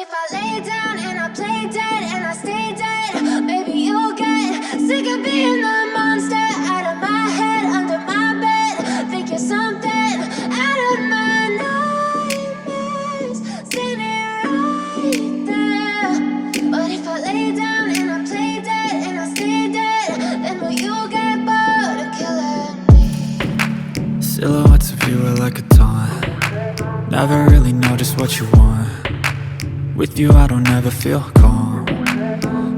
if I lay down and I play dead and I stay dead, maybe you'll get sick of being the monster out of my head, under my bed. Think you're something out of my nightmares, standing right there. But if I lay down and I play dead and I stay dead, then will you get bored of killing me? Silhouettes of you are like a taunt. Never really know just what you want. With you I don't ever feel calm.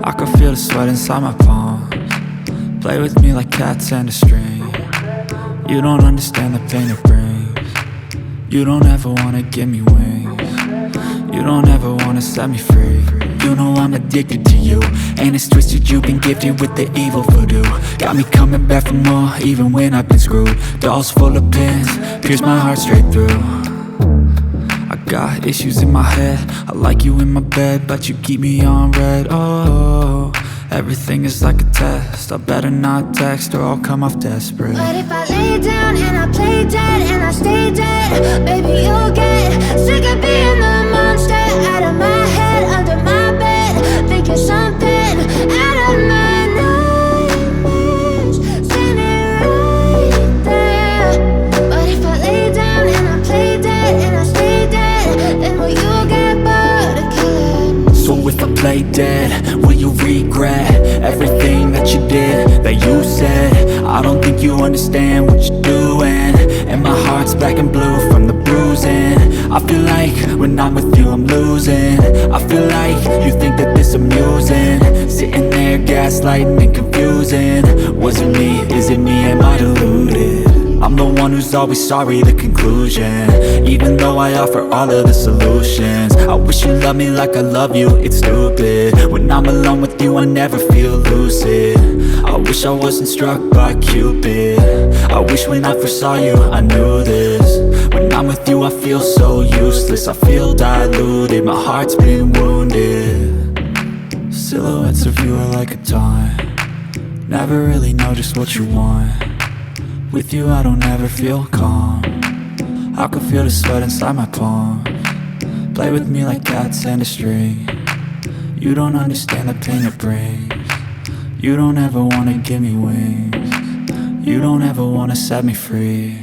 I can feel the sweat inside my palms. Play with me like cats and a string. You don't understand the pain it brings. You don't ever wanna give me wings. You don't ever wanna set me free. You know I'm addicted to you, and it's twisted, you've been gifted with the evil voodoo. Got me coming back for more, even when I've been screwed. Dolls full of pins, pierce my heart straight through. I got issues in my head, I like you in my bed, but you keep me on red. Oh, everything is like a test, I better not text or I'll come off desperate. But if I lay down and I play dead and I stay dead, baby you'll get sick of being the monster out of my head, under my bed. Think you're something out of my nightmares, standing right there. But if I lay down and I play dead and I stay dead, then will you get bored of killing me? So if I play dead, will you regret everything that you did, that you said? I don't think you understand what you're doing, and my heart's black and blue from the bruising. I feel like when I'm with you I'm losing. I feel like you think that this amusing, sitting there gaslighting and confusing. Was it me? Is it me? Am I deluded? I'm the one who's always sorry, the conclusion, even though I offer all of the solutions. I wish you loved me like I love you, it's stupid. When I'm alone with you I never feel lucid. I wish I wasn't struck by Cupid. I wish when I first saw you I knew this. When I'm with you I feel so useless, I feel diluted, my heart's been wounded. Silhouettes of you are like a taunt. Never really know just what you want. With you I don't ever feel calm. I can feel the sweat inside my palms. Play with me like cats and a string. You don't understand the pain it brings. You don't ever wanna give me wings. You don't ever wanna set me free.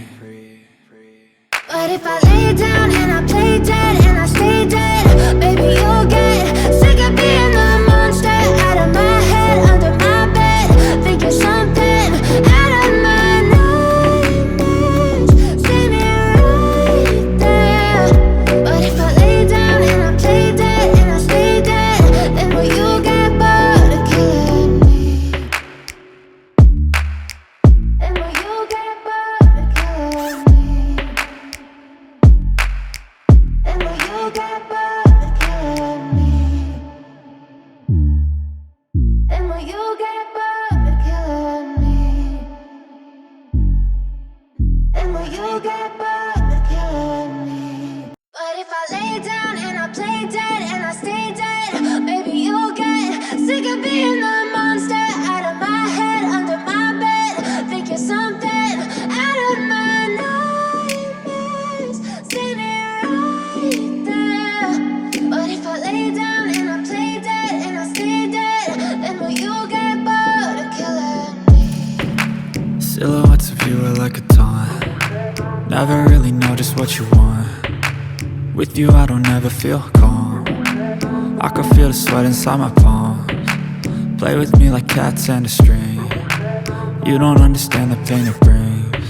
But if I lay down and I play dead and I stay dead, baby you'll get sick of being the monster out of my head, under my bed. Think you're something out of my nightmares, standing right there. But if I lay down and I play dead and I stay dead, then will you get bored of killing me? Then will you get bored of killing me? And will you get bored of killing me? And will you get bored of killing me? And will you get bored of killing me? But if I lay down and I play dead and I stay dead, maybe you'll get sick of being the monster out of my head, under my bed. Think you're something out of my nightmares, standing right there. But if I lay down and I play dead and I stay dead, then will you get bored of killing me? Silhouettes of you are like a taunt. Never really know just what you want. With you I don't ever feel calm. I can feel the sweat inside my palms. Play with me like cats and a string. You don't understand the pain it brings.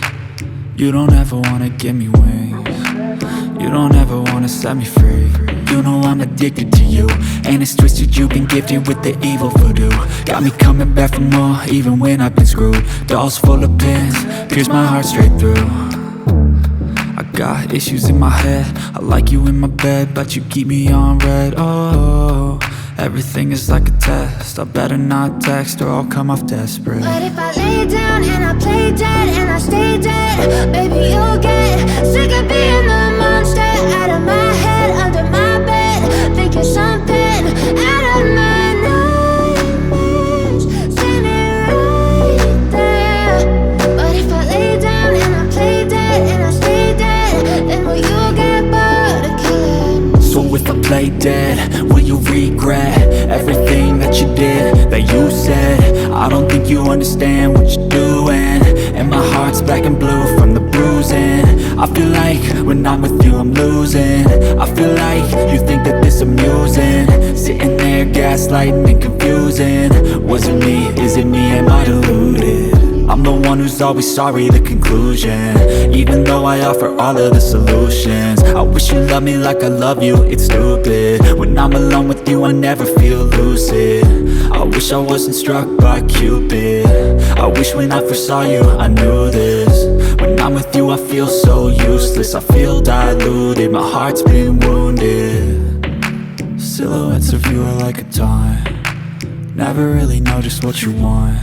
You don't ever wanna give me wings. You don't ever wanna set me free. You know I'm addicted to you, and it's twisted, you've been gifted with the evil voodoo. Got me coming back for more, even when I've been screwed. Dolls full of pins, pierce my heart straight through. I got issues in my head, I like you in my bed, but you keep me on red. Oh, everything is like a test, I better not text or I'll come off desperate. But if I lay down and I play dead and I stay dead, baby you'll get sick of being the monster out of my head, under my bed. Think you're something out of my nightmares, standing right there. But if I lay down and I play dead and I stay dead, then will you get bored of killing me? So if I play dead, dead, will you regret everything that you did, that you said? I don't think you understand what you're doing, and my heart's black and blue from the bruising. I feel like when I'm with you I'm losing. I feel like you think that this amusing, sitting there gaslighting and confusing. Was it me? Is it me? Am I deluded? I'm the one who's always sorry, the conclusion, even though I offer all of the solutions. I wish you loved me like I love you, it's stupid. When I'm alone with you I never feel lucid. I wish I wasn't struck by Cupid. I wish when I first saw you I knew this. When I'm with you I feel so useless, I feel diluted, my heart's been wounded. Silhouettes of you are like a taunt, never really know just what you want.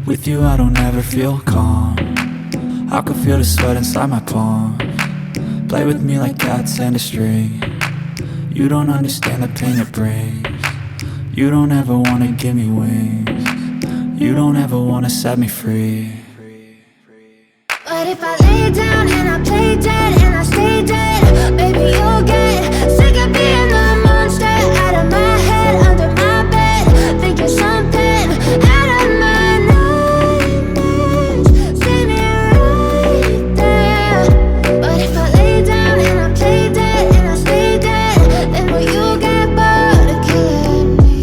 With you I don't ever feel calm, I can feel the sweat inside my palms. Play with me like cats and a string. You don't understand the pain it brings. You don't ever wanna give me wings. You don't ever wanna set me free. But if I lay down and I play dead and I stay dead, baby you'll get sick of being the monster out of my head, under my bed, thinking something out of my nightmares. See me right there. But if I lay down and I play dead and I stay dead, then will you get bored of killing me?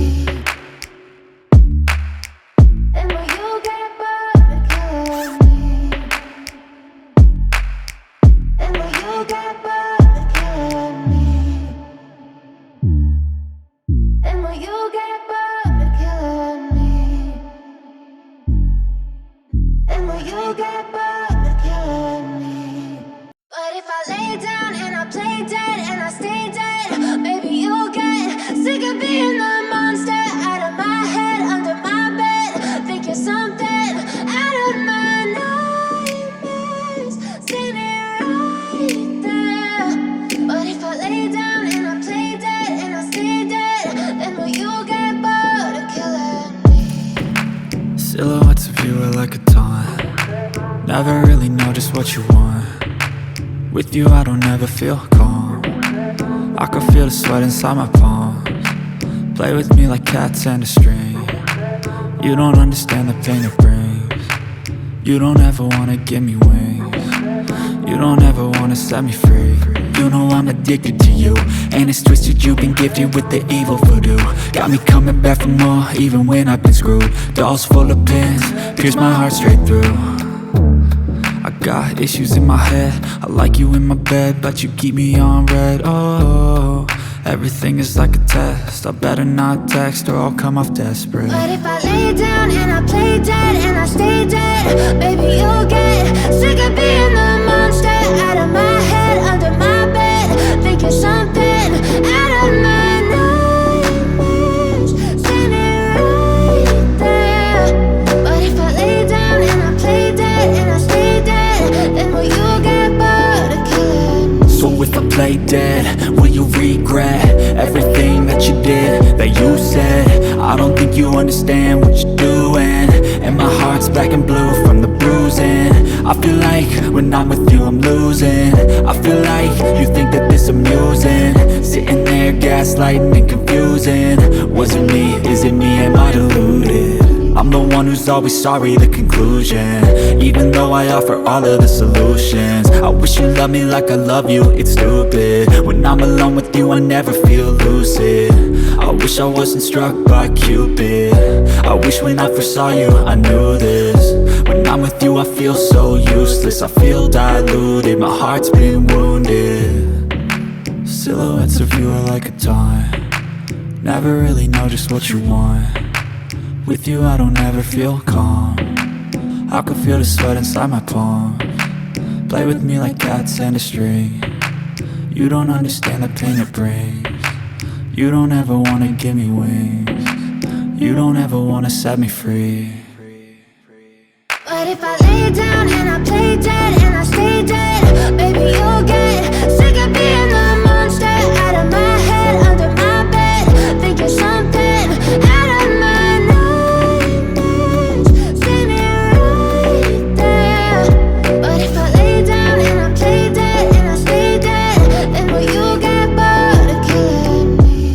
Then will you get bored of killing me? And will you get bored of killing me? And will you get bored of killing me? And will you get bored of killing me? But if I lay down and I play dead and I stay dead, baby you'll get sick of being the monster out of my head, under my bed, thinking something out of my nightmares. See me right there. But if I lay down and I play dead and I stay dead, then will you get bored of killing me? Silhouettes of you are like a taunt, never really know just what you want. With you I don't ever feel calm, I can feel the sweat inside my palms. Play with me like cats and a string. You don't understand the pain it brings. You don't ever wanna give me wings. You don't ever wanna set me free. You know I'm addicted to you, and it's twisted, you've been gifted with the evil voodoo. Got me coming back for more, even when I've been screwed. Dolls full of pins, pierce my heart straight through. I got issues in my head, I like you in my bed, but you keep me on red. Oh, everything is like a test, I better not text or I'll come off desperate. But if I lay down and I play dead and I stay dead, baby you'll get sick of being the monster out of my head, under my bed, thinking something out of my nightmares. See me right there. But if I lay down and I play dead and I stay dead, then will you get bored of killing me? So if I play dead, will you regret everything that you did, that you said? I don't think you understand what you're doing, and my heart's black and blue from the bruising. I feel like when I'm with you I'm losing. I feel like you think that this amusing, sitting there gaslighting and confusing. Was it me? Is it me? Am I deluded? I'm the one who's always sorry, the conclusion, even though I offer all of the solutions. I wish you loved me like I love you, it's stupid. When I'm alone with you I never feel lucid. I wish I wasn't struck by Cupid. I wish when I first saw you I knew this. When I'm with you I feel so useless, I feel diluted, my heart's been wounded. Silhouettes of you are like a taunt, never really know just what you want. With you I don't ever feel calm, I can feel the sweat inside my palms. Play with me like cats and a string. You don't understand the pain it brings. You don't ever wanna give me wings. You don't ever wanna set me free. But if I lay down and I play dead and I stay dead, baby you'll get sick of being the monster out of my head, under my bed, thinking something out of my nightmares. See me right there. But if I lay down and I play dead and I stay dead, then will you get bored of killing me?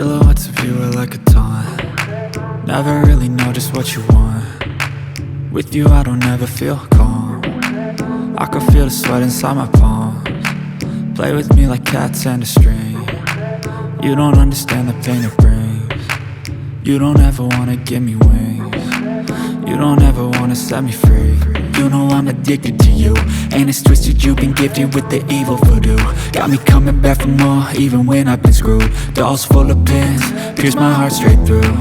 Silhouettes of you are like a taunt. Never really know just what you want. With you I don't ever feel calm. I can feel the sweat inside my palms. Play with me like cats and a string. You don't understand the pain it brings. You don't ever wanna give me wings. You don't ever wanna set me free. You know I'm addicted to you, and it's twisted, you've been gifted with the evil voodoo. Got me coming back for more, even when I've been screwed. Dolls full of pins, pierce my heart straight through.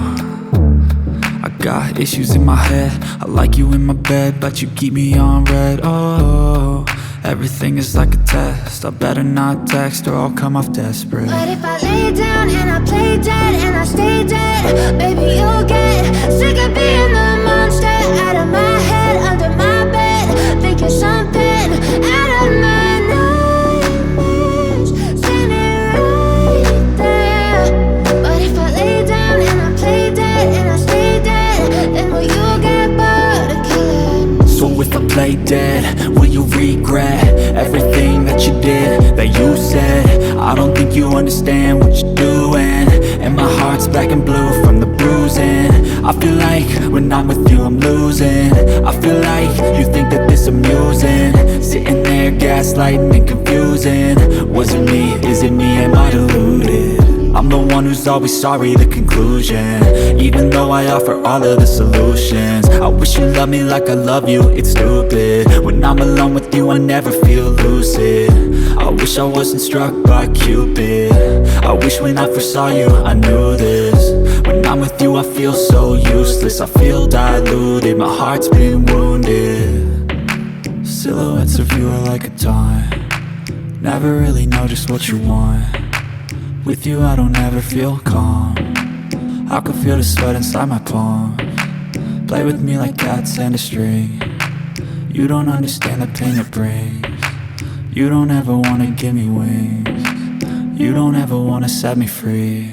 I got issues in my head, I like you in my bed, but you keep me on red. Oh, everything is like a test, I better not text or I'll come off desperate. But if I lay down and I play dead and I stay dead, baby, you'll get sick of being the monster out of my head, under my bed, thinking something out of my nightmares, standing right there. But if I lay down and I play dead and I stay dead, then will you get bored of killing me? So if I play dead, will you regret everything that you did, that you said? I don't think you understand what you're doing, and my heart's black and blue from the bruising. I feel like when I'm with you I'm losing. I feel like you think that this amusing, sitting there gaslighting and confusing. Was it me? Is it me? Am I deluded? I'm the one who's always sorry, the conclusion, even though I offer all of the solutions. I wish you loved me like I love you, it's stupid. When I'm alone with you I never feel lucid. I wish I wasn't struck by Cupid. I wish when I first saw you I knew this. When I'm with you I feel so useless, I feel diluted, my heart's been wounded. Silhouettes of you are like a taunt. Never really know just what you want. With you I don't ever feel calm. I can feel the sweat inside my palms. Play with me like cats and a string. You don't understand the pain it brings. You don't ever wanna give me wings. You don't ever wanna set me free.